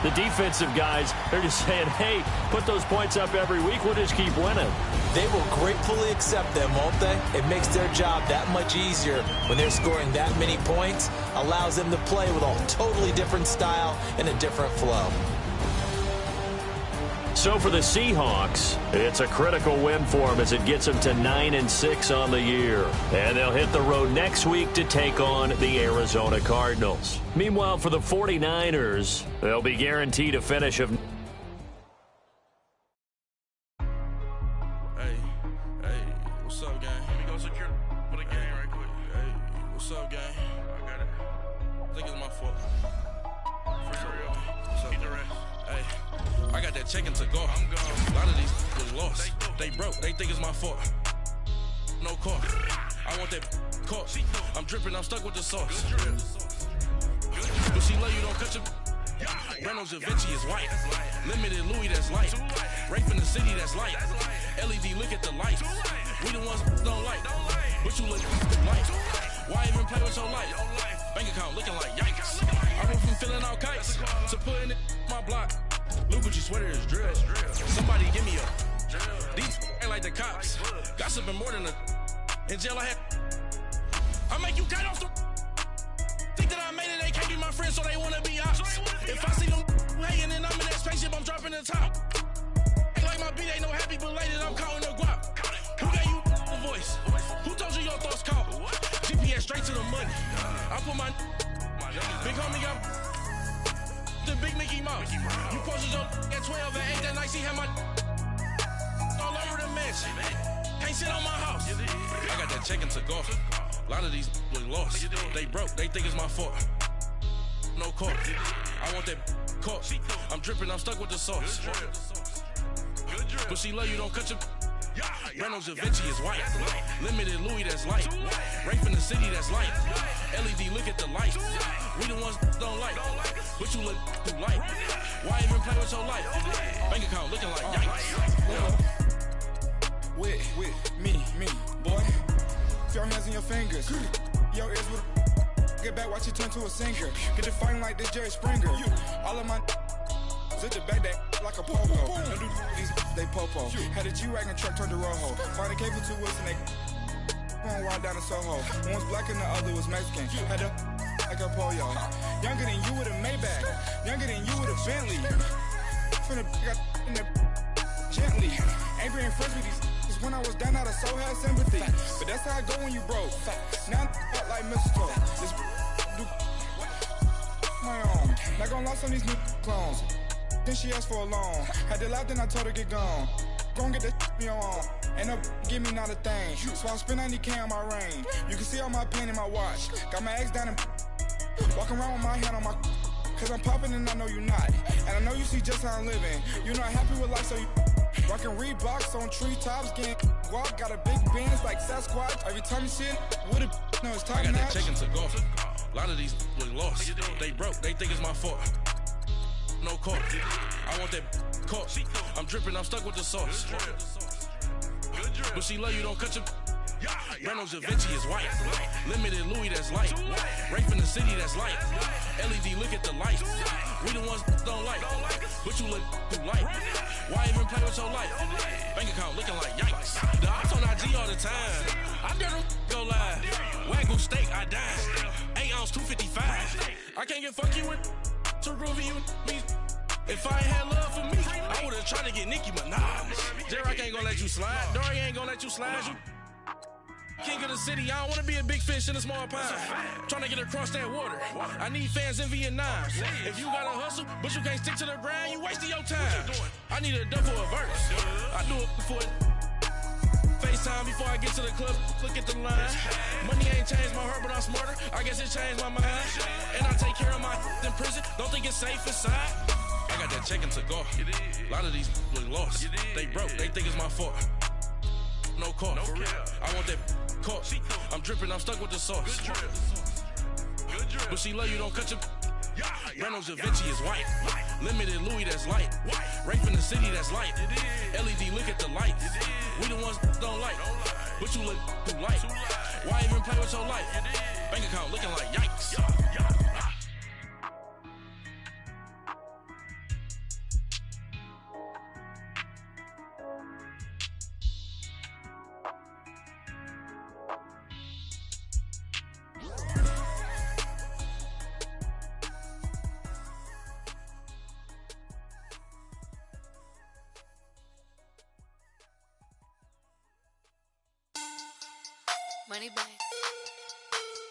the defensive guys, they're just saying, hey, put those points up every week. We'll just keep winning. They will gratefully accept them, won't they? It makes their job that much easier when they're scoring that many points. Allows them to play with a totally different style and a different flow. So for the Seahawks, it's a critical win for them as it gets them to 9-6 on the year. And they'll hit the road next week to take on the Arizona Cardinals. Meanwhile, for the 49ers, they'll be guaranteed a finish of... Hey, what's up, gang? Let me go secure for the game right quick. Hey, what's up, gang? I got it. I think it's my fault. For real. What's up? Keep the rest. Hey, I got that chicken to go. I'm gone. A lot of these was lost. They broke. They think it's my fault. No car. I want that caught. I'm dripping, I'm stuck with the sauce. But she love you, don't cut your. Reynolds Da Vinci is white. Limited Louis, that's light. Rape in the city, that's light. LED, look at the lights. We the ones don't like. But you look like. Why even play with your life? Bank account looking like yikes. I went from filling out kites to putting it in my block. Look what your sweater is drill. Somebody give me a. These ain't like the cops. Gossiping more than a. In jail I had. I make you cut off the. Think that I made it, they can't be my friends, so they wanna be ops. If I see them hating and I'm in that spaceship, I'm dropping the top. Ain't like my beat ain't no happy belated, I'm calling the guap. Who gave you the voice? Who told you your thoughts count? GPS straight to the money. I put my big homie got the big Mickey Mouse. You posted your at 12 and 8 that night, she had my all over the mansion. Can't sit on my house. I got that check into golf. A lot of these look lost. They broke, they think it's my fault. No call. I want that caught. I'm dripping, I'm stuck with the sauce. But she love you, don't cut your. Reynolds Da Vinci is white. Limited Louis, that's light. Rape in the city, that's light. LED, look at the lights. We the ones don't like. But you look too light. Why even play with your life? Bank account looking like yikes. With me, boy. Your hands and your fingers. Your ears with a. Get back, watch you turn to a singer. Get to fighting like this Jerry Springer. All of my. Zit the back that like a popo. No do these they popo. Had a G-Wagon truck turned to Rojo. Find a cable 2 wheels and they. Going wild down in Soho. One was black and the other was Mexican. Had a. Like a pollo. Younger than you with a Maybach. Younger than you with a Bentley. From the. Got in the. Gently. Ain't being friends with these. When I was down, I so had sympathy. But that's how I go when you broke. Now I'm like mistletoe. This do my own. Not gonna lie on these new clones. Then she asked for a loan. Had to laugh, then I told her get gone. Gon' get that me on. Ain't no give me not a thing. So I spend 90K on my ring. You can see all my pain in my watch. Got my ex down and walking around with my hand on my. Cause I'm popping and I know you not. And I know you see just how I'm living. You're not happy with life, so you. Rockin' Reeboks on treetops, getting guap, got a big Benz like Sasquatch. Every time you see it, with it, no, it's top I got notch. that check into golf. A lot of these look lost. They broke, they think it's my fault. No call. I want that caught. I'm dripping, I'm stuck with the sauce. But she love you, don't cut your. Reynolds Da Vinci is white. Limited Louis, that's light. Rape in the city, that's light. LED, look at the lights. We the ones don't like. But you look too light. Why even play with your life? Bank account looking like yikes. The ops on IG all the time. I dare them go live. Wagyu steak, I dine. 8 ounce, 255. I can't get fuck you with too groovy you me. If I ain't had love for me, I would've tried to get Nicki Minaj. Derek ain't gonna let you slide. Dory ain't gonna let you slide. You king of the city, I don't wanna be a big fish in a small pond. Trying to get across that water. I need fans in Vietnam. If you gotta hustle, but you can't stick to the grind, you wasting your time. I need a double a verse. I do it before FaceTime before I get to the club. Look at the line. Money ain't changed my heart, but I'm smarter. I guess it changed my mind. And I take care of my in prison. Don't think it's safe inside. I got that check into golf. A lot of these look lost. They broke, they think it's my fault. No call. I want that caught. I'm dripping, I'm stuck with the sauce. But she love you, don't cut your. Reynolds Da Vinci is white. Limited Louis, that's light. Rape in the city, that's light. LED, look at the lights. We the ones don't like. But you look too light. Why even play with your life? Bank account looking like yikes. Money back.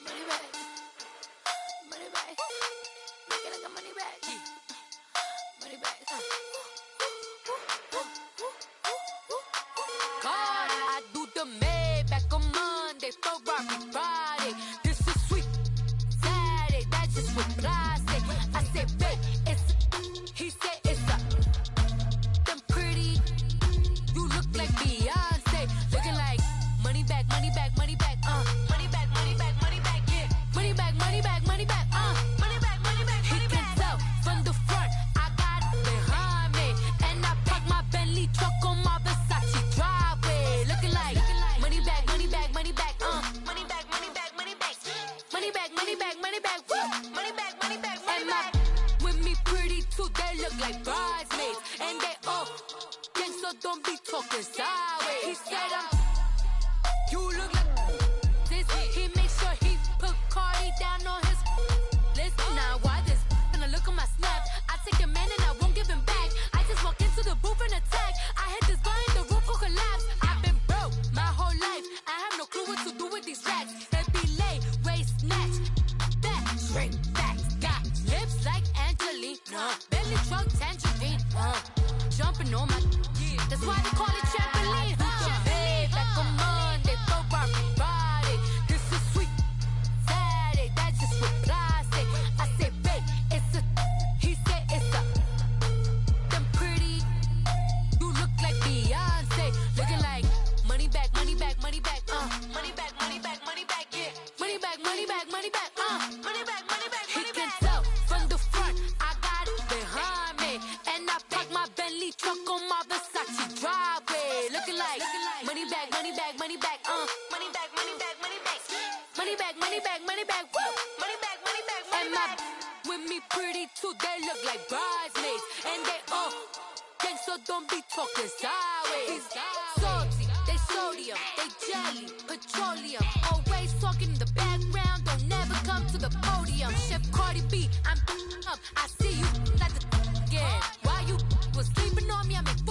Money back. Money back. Make it like a money back. Money back. God, I do the Maybach on Monday, Ferrari Friday. This is sweet Saturday, that's just what I say. I said, babe, it's a, he said it's a. Them pretty, you look like Beyonce. Looking like money back, money back, money back, talking sideways. He said you look like this. He makes sure he put Cardi down on his list. Now why this? Gonna look at my snap. I take a man and I won't give him back. I just walk into the booth and attack. I hit this guy in the roof will collapse. I've been broke my whole life. I have no clue what to do with these racks. That be lay, waist snatch, back, shrink, back. Got lips like Angelina, belly truck tangerine. Jumping on my, that's why they call it trampoline. Hey, back on Monday for Friday. This is sweet Saturday. That's just with plastic. I say, babe, it's a. He said it's a. Them pretty. You look like Beyonce. Looking like money back, money back, money back. Money back, money back, money back. Yeah. Money back, money back, money back. Money back, money back, money back. He can tell from the front. I got it behind me, and I park my Bentley truck on my Versace driveway. Looking like money back, money back, money back. Money back, money back, money back. Money back, money back, money back. Woo. Money back, money back, money back. And my with me pretty too. They look like bridesmaids, and they all gang, so don't be talking sideways. Salty, they sodium, they jelly, petroleum. Always talking in the background, don't never come to the podium. Chef Cardi B, I'm up. I see you like the again. Why you was sleeping on me? I make